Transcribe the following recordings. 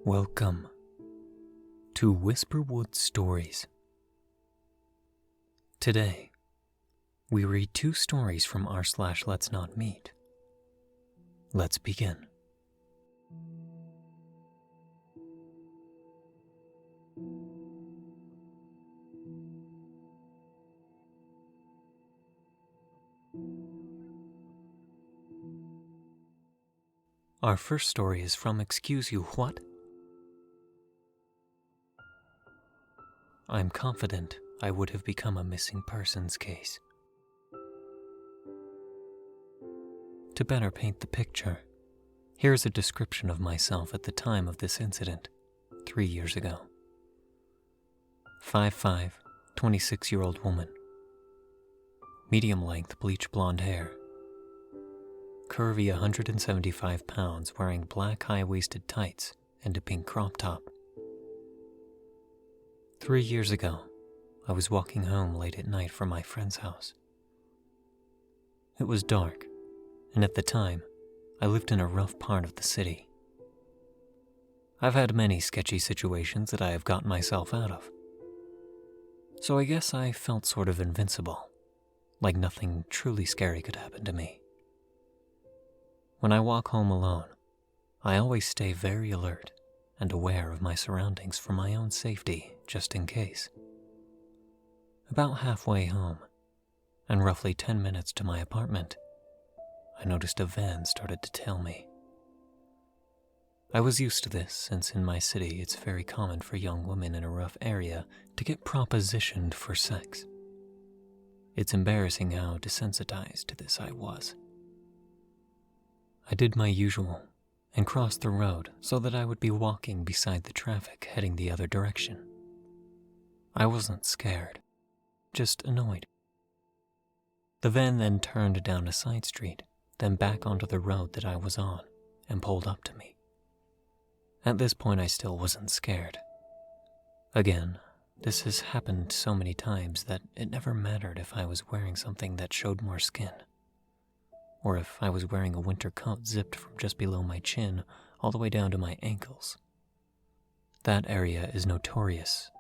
Welcome to Whisperwood Stories. Today, we read 2 stories from r/letsnotmeet. Let's begin. Our first story is from EXCUseYouHWAT. I'm confident I would have become a missing persons case. To better paint the picture, here's a description of myself at the time of this incident, 3 years ago. 5'5", 26-year-old woman. Medium-length bleach blonde hair. Curvy 175 pounds wearing black high-waisted tights and a pink crop top. 3 years ago, I was walking home late at night from my friend's house. It was dark, and at the time, I lived in a rough part of the city. I've had many sketchy situations that I have gotten myself out of. So I guess I felt sort of invincible, like nothing truly scary could happen to me. When I walk home alone, I always stay very alert and aware of my surroundings for my own safety, just in case. About halfway home, and roughly 10 minutes to my apartment, I noticed a van started to tail me. I was used to this since in my city it's very common for young women in a rough area to get propositioned for sex. It's embarrassing how desensitized to this I was. I did my usual and crossed the road so that I would be walking beside the traffic heading the other direction. I wasn't scared, just annoyed. The van then turned down a side street, then back onto the road that I was on and pulled up to me. At this point I still wasn't scared. Again, this has happened so many times that it never mattered if I was wearing something that showed more skin, or if I was wearing a winter coat zipped from just below my chin all the way down to my ankles. That area is notorious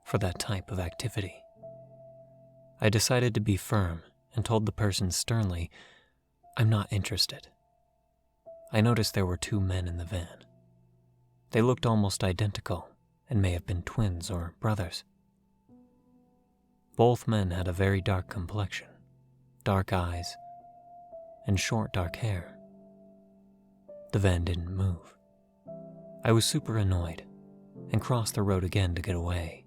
for that type of activity. I decided to be firm and told the person sternly, "I'm not interested." I noticed there were 2 men in the van. They looked almost identical and may have been twins or brothers. Both men had a very dark complexion, dark eyes, and short dark hair. The van didn't move. I was super annoyed and crossed the road again to get away.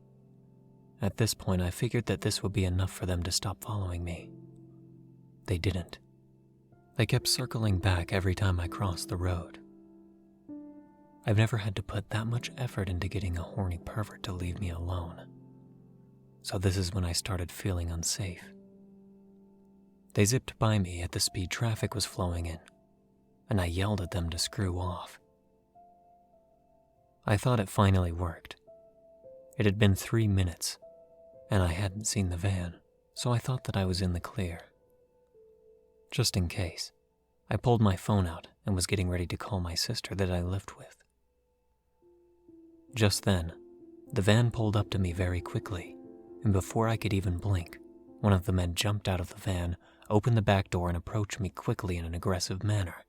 At this point, I figured that this would be enough for them to stop following me. They didn't. They kept circling back every time I crossed the road. I've never had to put that much effort into getting a horny pervert to leave me alone. So this is when I started feeling unsafe. They zipped by me at the speed traffic was flowing in, and I yelled at them to screw off. I thought it finally worked. It had been 3 minutes, and I hadn't seen the van, so I thought that I was in the clear. Just in case, I pulled my phone out and was getting ready to call my sister that I lived with. Just then, the van pulled up to me very quickly, and before I could even blink, one of the men jumped out of the van, opened the back door, and approached me quickly in an aggressive manner,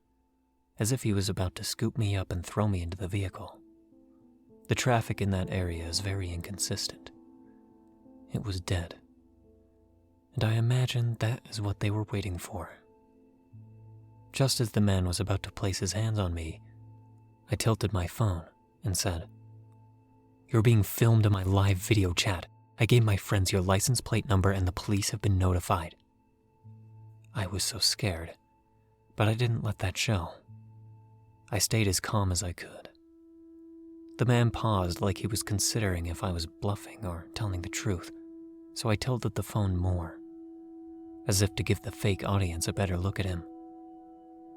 as if he was about to scoop me up and throw me into the vehicle. The traffic in that area is very inconsistent. It was dead, and I imagined that is what they were waiting for. Just as the man was about to place his hands on me, I tilted my phone and said, "You're being filmed in my live video chat. I gave my friends your license plate number and the police have been notified." I was so scared, but I didn't let that show. I stayed as calm as I could. The man paused like he was considering if I was bluffing or telling the truth, so I tilted the phone more, as if to give the fake audience a better look at him.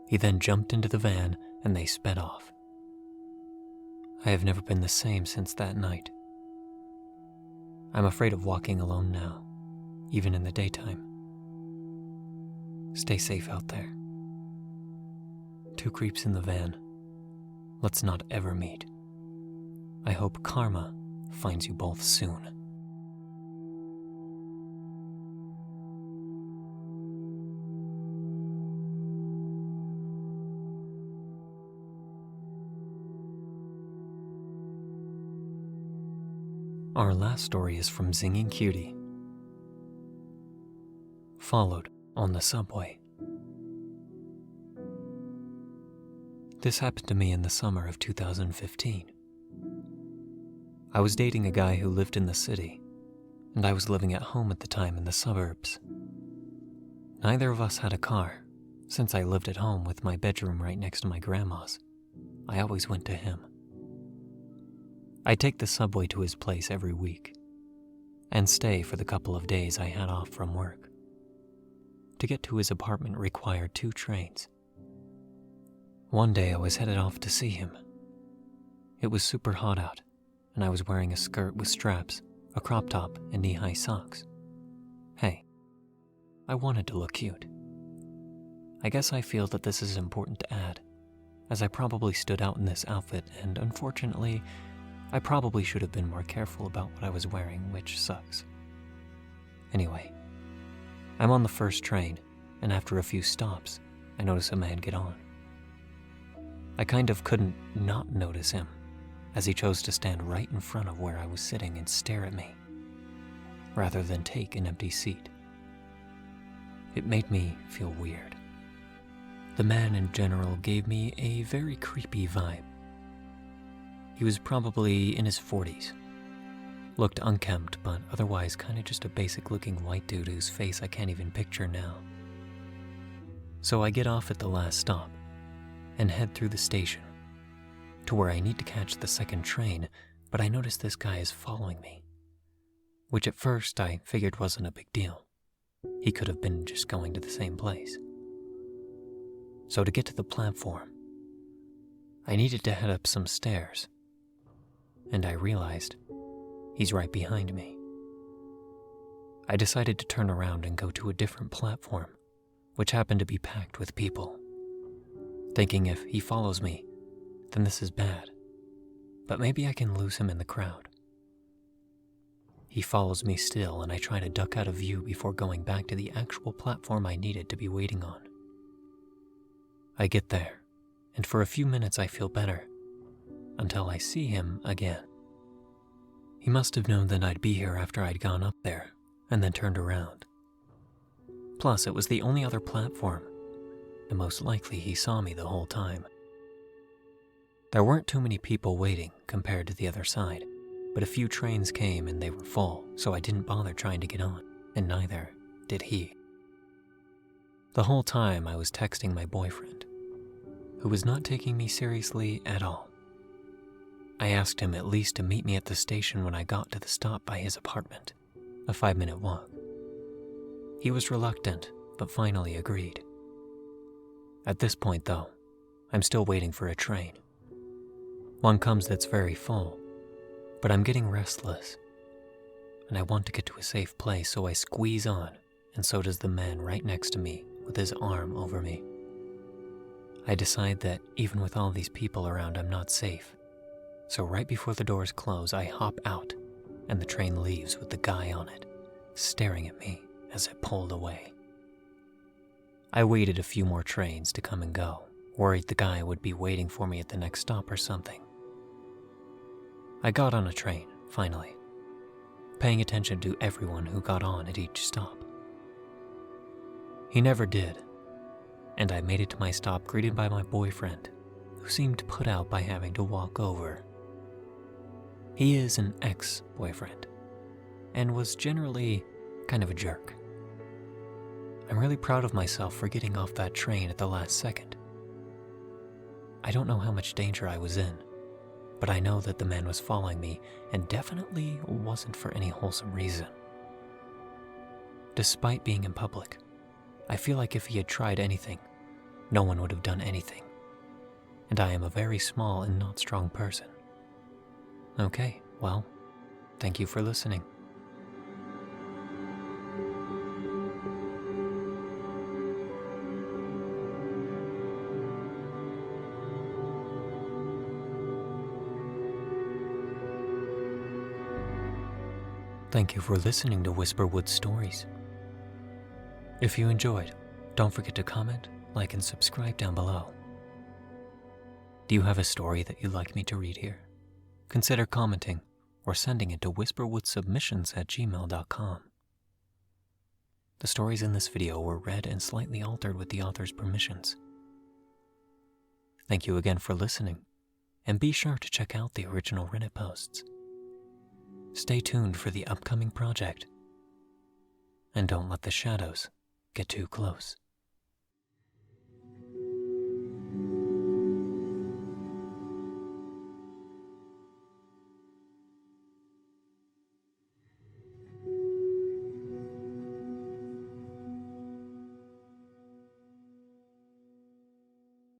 He then jumped into the van and they sped off. I have never been the same since that night. I'm afraid of walking alone now, even in the daytime. Stay safe out there. 2 creeps in the van. Let's not ever meet. I hope karma finds you both soon. Our last story is from Zinging Cutie. Followed on the subway. This happened to me in the summer of 2015. I was dating a guy who lived in the city, and I was living at home at the time in the suburbs. Neither of us had a car. Since I lived at home with my bedroom right next to my grandma's, I always went to him. I'd take the subway to his place every week and stay for the couple of days I had off from work. To get to his apartment required 2 trains. One day I was headed off to see him. It was super hot out, and I was wearing a skirt with straps, a crop top, and knee-high socks. Hey, I wanted to look cute. I guess I feel that this is important to add, as I probably stood out in this outfit, and unfortunately, I probably should have been more careful about what I was wearing, which sucks. Anyway, I'm on the first train, and after a few stops, I notice a man get on. I kind of couldn't not notice him, as he chose to stand right in front of where I was sitting and stare at me, rather than take an empty seat. It made me feel weird. The man in general gave me a very creepy vibe. He was probably in his 40s, looked unkempt, but otherwise kind of just a basic looking white dude whose face I can't even picture now. So I get off at the last stop and head through the station to where I need to catch the second train, but I notice this guy is following me, which at first I figured wasn't a big deal. He could have been just going to the same place. So to get to the platform, I needed to head up some stairs, and I realized he's right behind me. I decided to turn around and go to a different platform, which happened to be packed with people, thinking if he follows me, then this is bad, but maybe I can lose him in the crowd. He follows me still, and I try to duck out of view before going back to the actual platform I needed to be waiting on. I get there, and for a few minutes I feel better, until I see him again. He must have known that I'd be here after I'd gone up there, and then turned around. Plus, it was the only other platform, and most likely he saw me the whole time. There weren't too many people waiting compared to the other side, but a few trains came and they were full, so I didn't bother trying to get on, and neither did he. The whole time I was texting my boyfriend, who was not taking me seriously at all. I asked him at least to meet me at the station when I got to the stop by his apartment, a 5-minute walk. He was reluctant, but finally agreed. At this point though, I'm still waiting for a train. One comes that's very full, but I'm getting restless, and I want to get to a safe place, so I squeeze on, and so does the man right next to me with his arm over me. I decide that even with all these people around, I'm not safe. So right before the doors close, I hop out, and the train leaves with the guy on it, staring at me as it pulled away. I waited a few more trains to come and go, worried the guy would be waiting for me at the next stop or something. I got on a train, finally, paying attention to everyone who got on at each stop. He never did, and I made it to my stop greeted by my boyfriend, who seemed put out by having to walk over. He is an ex-boyfriend, and was generally kind of a jerk. I'm really proud of myself for getting off that train at the last second. I don't know how much danger I was in, but I know that the man was following me and definitely wasn't for any wholesome reason. Despite being in public, I feel like if he had tried anything, no one would have done anything. And I am a very small and not strong person. Okay, well, thank you for listening. Thank you for listening to Whisperwood Stories. If you enjoyed, don't forget to comment, like, and subscribe down below. Do you have a story that you'd like me to read here? Consider commenting or sending it to whisperwoodsubmissions@gmail.com. The stories in this video were read and slightly altered with the author's permissions. Thank you again for listening, and be sure to check out the original Reddit posts. Stay tuned for the upcoming project, and don't let the shadows get too close.